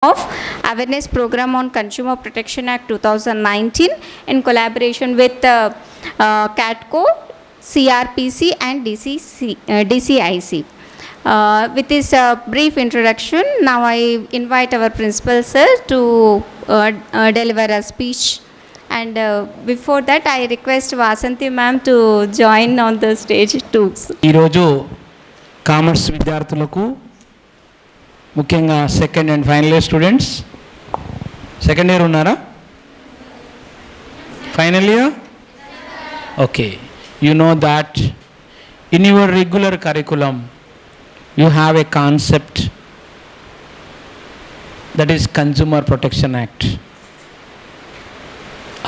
of Awareness Program on Consumer Protection Act 2019 in collaboration with CATCO, CRPC and DCIC. With this brief introduction, now I invite our principal sir to deliver a speech. And before that, I request Vasanthi ma'am to join on the stage too. ఈరోజు commerce విద్యార్థులకు ముఖ్యంగా second and final year students, second year ఉన్నారా? Final year? Okay. You know that in your regular curriculum you have a concept that is Consumer Protection Act.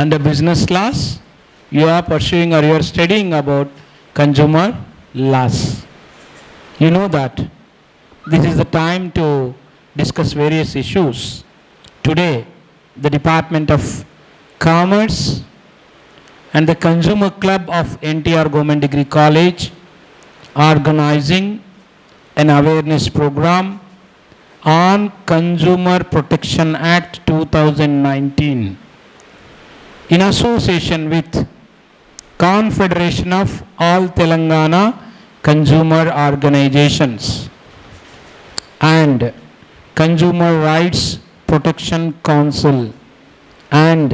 Under business laws, you are pursuing or you are studying about consumer laws. You know that this is the time to discuss various issues. Today, the Department of Commerce and the Consumer Club of NTR Government Degree College are organizing an awareness program on Consumer Protection Act 2019 in association with Confederation of All Telangana Consumer Organizations and Consumer Rights Protection Council, and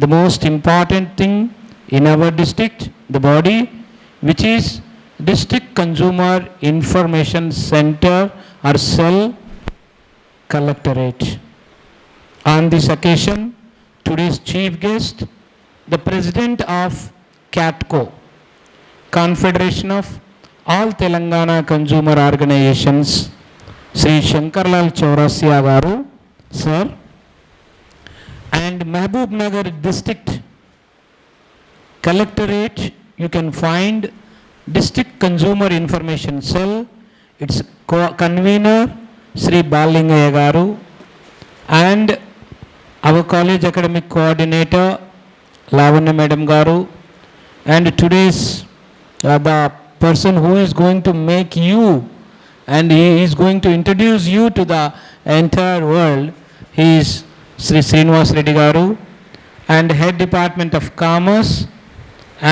the most important thing in our district, the body which is District Consumer Information Center or Cell Collectorate. On this occasion, today's chief guest, the President of CATCO, Confederation of All Telangana Consumer Organizations, Sri Shankarlal Chaurasia garu, sir, and Mahbub Nagar District Collectorate, you can find District Consumer Information Cell, its convener Sri Balingaya garu, and our college academic coordinator Lavanya madam garu, and today's the person who is going to make you and he is going to introduce you to the entire world, he is Sri Srinivas Reddy garu, and Head Department of Commerce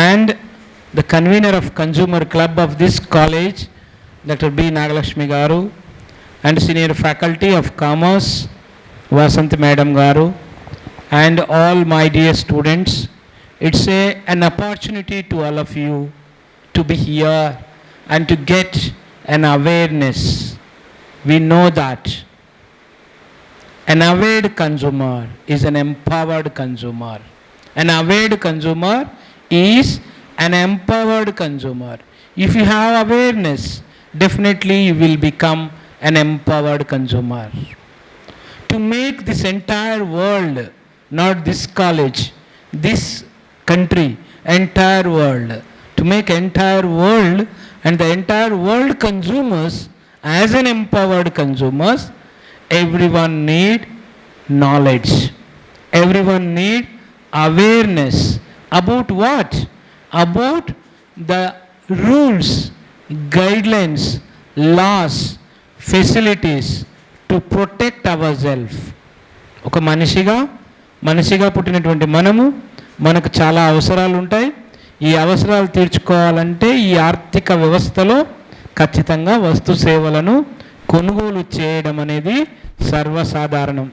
and the convener of Consumer Club of this college, Dr. B. Nagalakshmi garu, and senior faculty of Commerce, Vasanthi Madam garu, and all my dear students. It's an opportunity to all of you to be here and to get an awareness. We know that an aware consumer is an empowered consumer. An aware consumer is an empowered consumer. If you have awareness, definitely you will become an empowered consumer. To make this entire world, not this college, this country, entire world, to make entire world and the entire world consumers as an empowered consumers, everyone need knowledge. Everyone need awareness about what? About the rules, guidelines, laws, facilities to protect ourselves. ఒక మనిషిగా పుట్టినటువంటి మనకు చాలా అవసరాలు ఉంటాయి. ఈ అవసరాలు తీర్చుకోవాలంటే ఈ ఆర్థిక వ్యవస్థలో ఖచ్చితంగా వస్తు సేవలను కొనుగోలు చేయడం అనేది సర్వసాధారణం.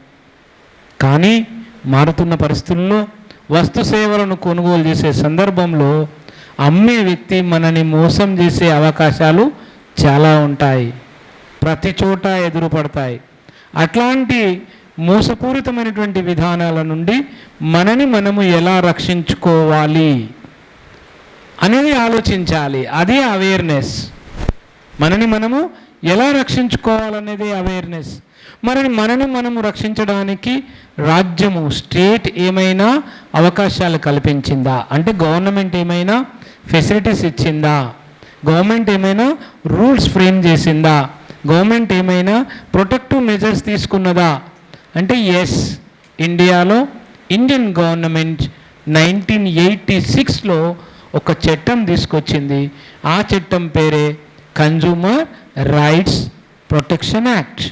కానీ మారుతున్న పరిస్థితుల్లో వస్తు సేవలను కొనుగోలు చేసే సందర్భంలో అమ్మే వ్యక్తి మనని మోసం చేసే అవకాశాలు చాలా ఉంటాయి, ప్రతి చోట ఎదురుపడతాయి. అట్లాంటి మోసపూరితమైనటువంటి విధానాల నుండి మనము ఎలా రక్షించుకోవాలి అనేది ఆలోచించాలి. అదే అవేర్నెస్. మనము ఎలా రక్షించుకోవాలనేది అవేర్నెస్. మనము రక్షించడానికి రాజ్యము, స్టేట్ ఏమైనా అవకాశాలు కల్పించిందా? అంటే గవర్నమెంట్ ఏమైనా ఫెసిలిటీస్ ఇచ్చిందా? గవర్నమెంట్ ఏమైనా రూల్స్ ఫ్రేమ్ చేసిందా? గవర్నమెంట్ ఏమైనా ప్రొటెక్టివ్ మెజర్స్ తీసుకున్నదా? అంటే ఎస్, ఇండియాలో ఇండియన్ గవర్నమెంట్ 1986లో ఒక చట్టం తీసుకొచ్చింది. ఆ చట్టం పేరే కన్జ్యూమర్ రైట్స్ ప్రొటెక్షన్ యాక్ట్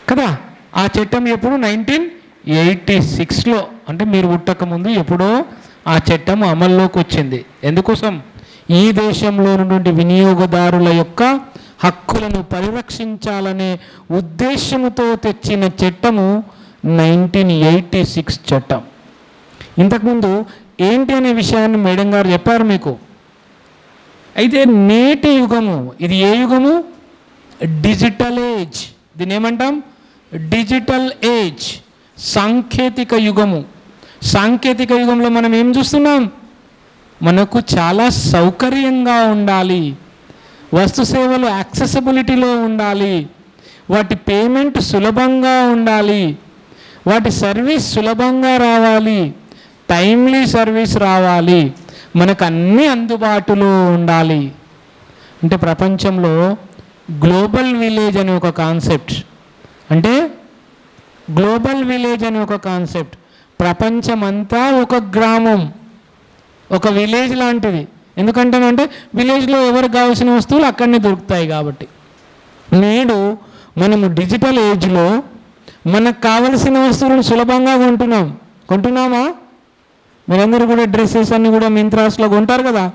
కదా. ఆ చట్టం ఎప్పుడు 1986లో, అంటే మీరు పుట్టకముందు ఎప్పుడో ఆ చట్టం అమల్లోకి వచ్చింది. ఎందుకోసం? ఈ దేశంలో ఉన్నటువంటి వినియోగదారుల యొక్క హక్కులను పరిరక్షించాలనే ఉద్దేశంతో తెచ్చిన చట్టము 1986 చట్టం. ఇంతకుముందు ఏంటి అనే విషయాన్ని మేడం గారు చెప్పారు మీకు. అయితే నేటి యుగము, ఇది ఏ యుగము? Digital age. దీన్ని ఏమంటాం? డిజిటల్ ఏజ్, సాంకేతిక యుగము. సాంకేతిక యుగంలో మనం ఏం చూస్తున్నాం? మనకు చాలా సౌకర్యంగా ఉండాలి, వస్తు సేవలు యాక్సెసిబిలిటీలో ఉండాలి, వాటి పేమెంట్ సులభంగా ఉండాలి, వాటి సర్వీస్ సులభంగా రావాలి, టైమ్లీ సర్వీస్ రావాలి, మనకు అన్నీ అందుబాటులో ఉండాలి. అంటే ప్రపంచంలో గ్లోబల్ విలేజ్ అనే ఒక కాన్సెప్ట్, అంటే గ్లోబల్ విలేజ్ అనే ఒక కాన్సెప్ట్, ప్రపంచమంతా ఒక గ్రామం, ఒక విలేజ్ లాంటిది. ఎందుకంటేనంటే విలేజ్లో ఎవరికి కావాల్సిన వస్తువులు అక్కడనే దొరుకుతాయి కాబట్టి. నేడు మనము డిజిటల్ ఏజ్లో మనకు కావలసిన వస్తువులను సులభంగా కొంటున్నామా? మీరందరూ కూడా డ్రెస్సెస్ అన్నీ కూడా మింత్రాస్లో కొంటారు కదా,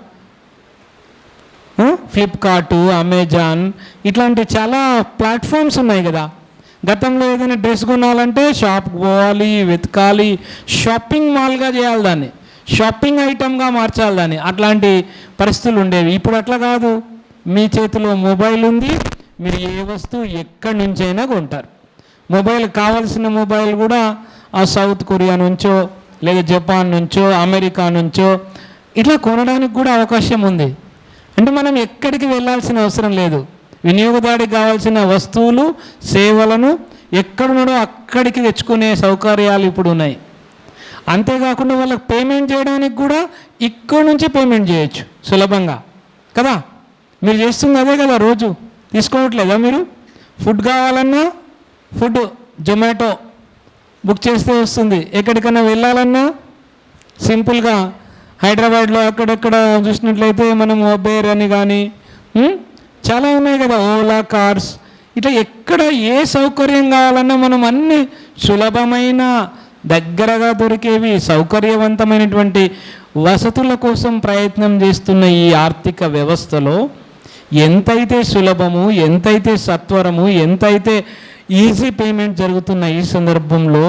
ఫ్లిప్కార్టు, అమెజాన్, ఇట్లాంటి చాలా ప్లాట్ఫామ్స్ ఉన్నాయి కదా. గతంలో ఏదైనా డ్రెస్ కొనాలంటే షాప్కి పోవాలి, వెతకాలి, షాపింగ్ మాల్గా చేయాలి, దాన్ని షాపింగ్ ఐటమ్గా మార్చాలి దాన్ని. అట్లాంటి పరిస్థితులు ఉండేవి. ఇప్పుడు అట్లా కాదు, మీ చేతిలో మొబైల్ ఉంది, మీరు ఏ వస్తువు ఎక్కడి నుంచైనా కొంటారు. మొబైల్ కావాల్సిన మొబైల్ కూడా ఆ సౌత్ కొరియా నుంచో, లేదా జపాన్ నుంచో, అమెరికా నుంచో ఇట్లా కొనడానికి కూడా అవకాశం ఉంది. అంటే మనం ఎక్కడికి వెళ్ళాల్సిన అవసరం లేదు. వినియోగదారుడికి కావాల్సిన వస్తువులు, సేవలను ఎక్కడున్నాడో అక్కడికి తెచ్చుకునే సౌకర్యాలు ఇప్పుడు ఉన్నాయి. అంతేకాకుండా వాళ్ళకి పేమెంట్ చేయడానికి కూడా ఇక్కడ నుంచి పేమెంట్ చేయొచ్చు సులభంగా కదా. మీరు చేస్తుంది అదే కదా, రోజు తీసుకోవట్లేదా మీరు? ఫుడ్ కావాలన్నా ఫుడ్ జొమాటో బుక్ చేస్తే వస్తుంది. ఎక్కడికైనా వెళ్ళాలన్నా సింపుల్గా హైదరాబాద్లో అక్కడెక్కడ చూసినట్లయితే మనం ఉబేర్ అని కానీ చాలా ఉన్నాయి కదా, ఓలా కార్స్, ఇట్లా ఎక్కడ ఏ సౌకర్యం కావాలన్నా మనం అన్ని సులభమైన, దగ్గరగా దొరికేవి, సౌకర్యవంతమైనటువంటి వసతుల కోసం ప్రయత్నం చేస్తున్న ఈ ఆర్థిక వ్యవస్థలో ఎంతైతే సులభము, ఎంతైతే సత్వరము, ఎంతైతే ఈజీ పేమెంట్ జరుగుతున్న ఈ సందర్భంలో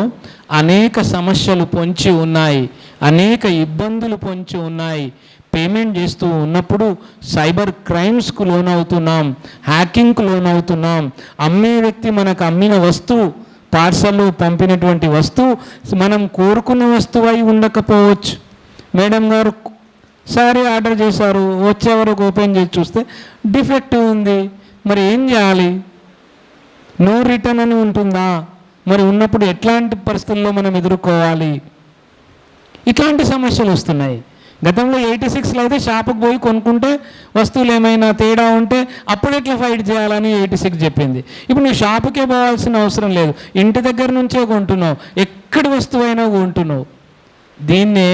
అనేక సమస్యలు పొంచి ఉన్నాయి, అనేక ఇబ్బందులు పొంచి ఉన్నాయి. పేమెంట్ చేస్తూ ఉన్నప్పుడు సైబర్ క్రైమ్స్కు లోనవుతున్నాం, హ్యాకింగ్కు లోనవుతున్నాం. అమ్మే వ్యక్తి మనకు అమ్మిన వస్తువు, పార్సల్ పంపినటువంటి వస్తువు మనం కోరుకున్న వస్తువు అయి ఉండకపోవచ్చు. మేడం గారు సారీ ఆర్డర్ చేశారు, వచ్చే వరకు ఓపెన్ చేసి చూస్తే డిఫెక్టివ్ ఉంది, మరి ఏం చేయాలి? నో రిటర్న్ అని ఉంటుందా? మరి ఉన్నప్పుడు ఎట్లాంటి పరిస్థితుల్లో మనం ఎదుర్కోవాలి? ఇట్లాంటి సమస్యలు వస్తున్నాయి. గతంలో 86లో అయితే షాపుకి పోయి కొనుక్కుంటే వస్తువులు ఏమైనా తేడా ఉంటే అప్పుడు ఎట్లా ఫైట్ చేయాలని 86 చెప్పింది. ఇప్పుడు నువ్వు షాపుకే పోవాల్సిన అవసరం లేదు, ఇంటి దగ్గర నుంచే కొంటున్నావు, ఎక్కడి వస్తువు అయినా కొంటున్నావు. దీన్నే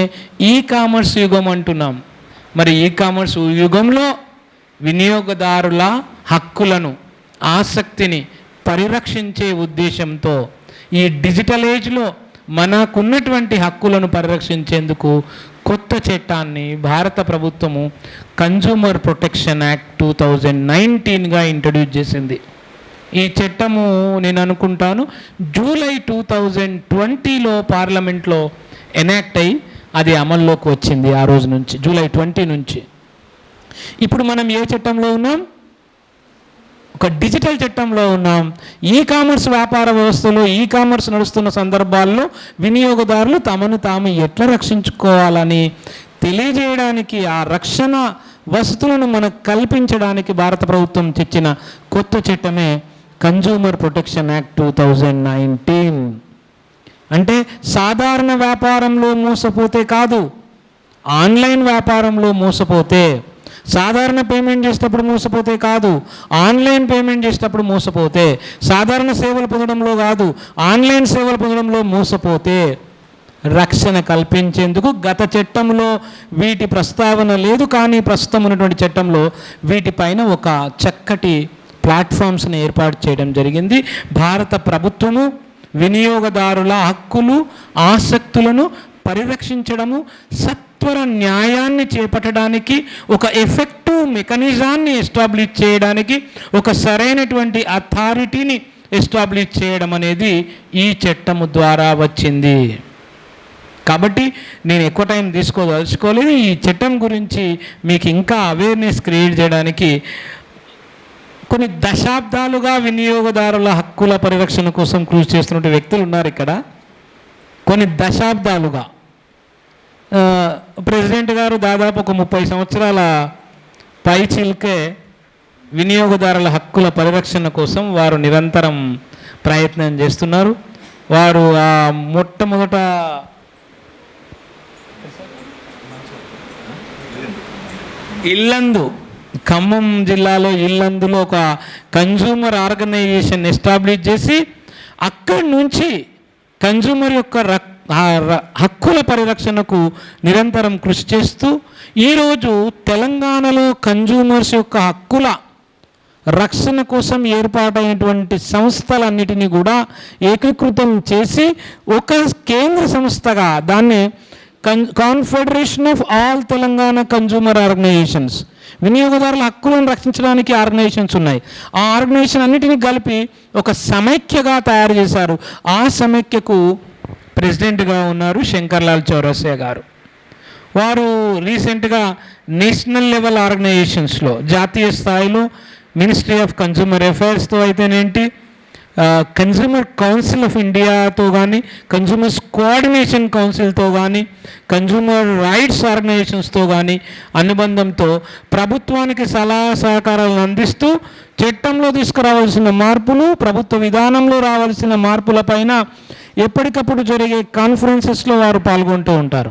ఈ కామర్స్ యుగం అంటున్నాం. మరి ఈ కామర్స్ యుగంలో వినియోగదారుల హక్కులను, ఆసక్తిని పరిరక్షించే ఉద్దేశంతో ఈ డిజిటల్ ఏజ్లో మనకున్నటువంటి హక్కులను పరిరక్షించేందుకు కొత్త చట్టాన్ని భారత ప్రభుత్వము కన్జ్యూమర్ ప్రొటెక్షన్ యాక్ట్ 2019గా ఇంట్రడ్యూస్ చేసింది. ఈ చట్టము నేను అనుకుంటాను జూలై 2020లో పార్లమెంట్లో ఎనాక్ట్ అయ్యి అది అమల్లోకి వచ్చింది. ఆ రోజు నుంచి, జూలై 20 నుంచి. ఇప్పుడు మనం ఏ చట్టంలో ఉన్నాం? ఒక డిజిటల్ చట్టంలో ఉన్నాం. ఈ కామర్స్ వ్యాపార వ్యవస్థలో, ఈ కామర్స్ నడుస్తున్న సందర్భాల్లో వినియోగదారులు తమను తాము ఎట్లా రక్షించుకోవాలని తెలియజేయడానికి, ఆ రక్షణ వసతులను మనకు కల్పించడానికి భారత ప్రభుత్వం తెచ్చిన కొత్త చట్టమే కన్జ్యూమర్ ప్రొటెక్షన్ యాక్ట్ 2019. అంటే సాధారణ వ్యాపారంలో మోసపోతే కాదు, ఆన్లైన్ వ్యాపారంలో మోసపోతే, సాధారణ పేమెంట్ చేసేటప్పుడు మోసపోతే కాదు, ఆన్లైన్ పేమెంట్ చేసేటప్పుడు మోసపోతే, సాధారణ సేవలు పొందడంలో కాదు, ఆన్లైన్ సేవలు పొందడంలో మోసపోతే రక్షణ కల్పించేందుకు గత చట్టంలో వీటి ప్రస్తావన లేదు. కానీ ప్రస్తుతం ఉన్నటువంటి చట్టంలో వీటిపైన ఒక చక్కటి ప్లాట్ఫామ్స్ని ఏర్పాటు చేయడం జరిగింది. భారత ప్రభుత్వము వినియోగదారుల హక్కులు ఆసక్తులను పరిరక్షించడము, సత్వర న్యాయాన్ని చేపట్టడానికి, ఒక ఎఫెక్టివ్ మెకానిజాన్ని ఎస్టాబ్లిష్ చేయడానికి, ఒక సరైనటువంటి అథారిటీని ఎస్టాబ్లిష్ చేయడం అనేది ఈ చట్టము ద్వారా వచ్చింది. కాబట్టి నేను ఎక్కువ టైం తీసుకోదలుచుకోలేదు. ఈ చట్టం గురించి మీకు ఇంకా అవేర్నెస్ క్రియేట్ చేయడానికి కొన్ని దశాబ్దాలుగా వినియోగదారుల హక్కుల పరిరక్షణ కోసం కృషి చేస్తున్న వ్యక్తులు ఉన్నారు ఇక్కడ. కొన్ని దశాబ్దాలుగా ప్రెసిడెంట్ గారు దాదాపు ఒక 30 సంవత్సరాల పైచిల్కే వినియోగదారుల హక్కుల పరిరక్షణ కోసం వారు నిరంతరం ప్రయత్నం చేస్తున్నారు. వారు ఆ మొట్టమొదట ఇల్లందు, ఖమ్మం జిల్లాలో ఇల్లందులో ఒక కన్జ్యూమర్ ఆర్గనైజేషన్ ఎస్టాబ్లిష్ చేసి అక్కడి నుంచి కన్జ్యూమర్ యొక్క హక్కుల పరిరక్షణకు నిరంతరం కృషి చేస్తూ ఈరోజు తెలంగాణలో కన్జ్యూమర్స్ యొక్క హక్కుల రక్షణ కోసం ఏర్పాటైనటువంటి సంస్థలన్నిటినీ కూడా ఏకీకృతం చేసి ఒక కేంద్ర సంస్థగా దాన్ని confederation of all Telangana consumer organisations, వినియోగదారుల హక్కులను రక్షించడానికి ఆర్గనైజేషన్స్ ఉన్నాయి. ఆ ఆర్గనైజేషన్ అన్నిటినీ కలిపి ఒక సమైక్యగా తయారు చేశారు. ఆ సమైక్యకు ప్రెసిడెంట్గా ఉన్నారు శంకర్లాల్ చౌరసియా గారు. వారు రీసెంట్గా నేషనల్ లెవెల్ ఆర్గనైజేషన్స్లో, జాతీయ స్థాయిలో మినిస్ట్రీ ఆఫ్ కన్జ్యూమర్ అఫైర్స్తో అయితేనేంటి, కన్జ్యూమర్ కౌన్సిల్ ఆఫ్ ఇండియాతో కానీ, కన్జ్యూమర్స్ కోఆర్డినేషన్ కౌన్సిల్తో కానీ, కన్జ్యూమర్ రైట్స్ ఆర్గనైజేషన్స్తో కానీ అనుబంధంతో ప్రభుత్వానికి సలహా సహకారాలను అందిస్తూ చట్టంలో తీసుకురావాల్సిన మార్పులు, ప్రభుత్వ విధానంలో రావాల్సిన మార్పులపైన ఎప్పటికప్పుడు జరిగే కాన్ఫరెన్సెస్లో వారు పాల్గొంటూ ఉంటారు.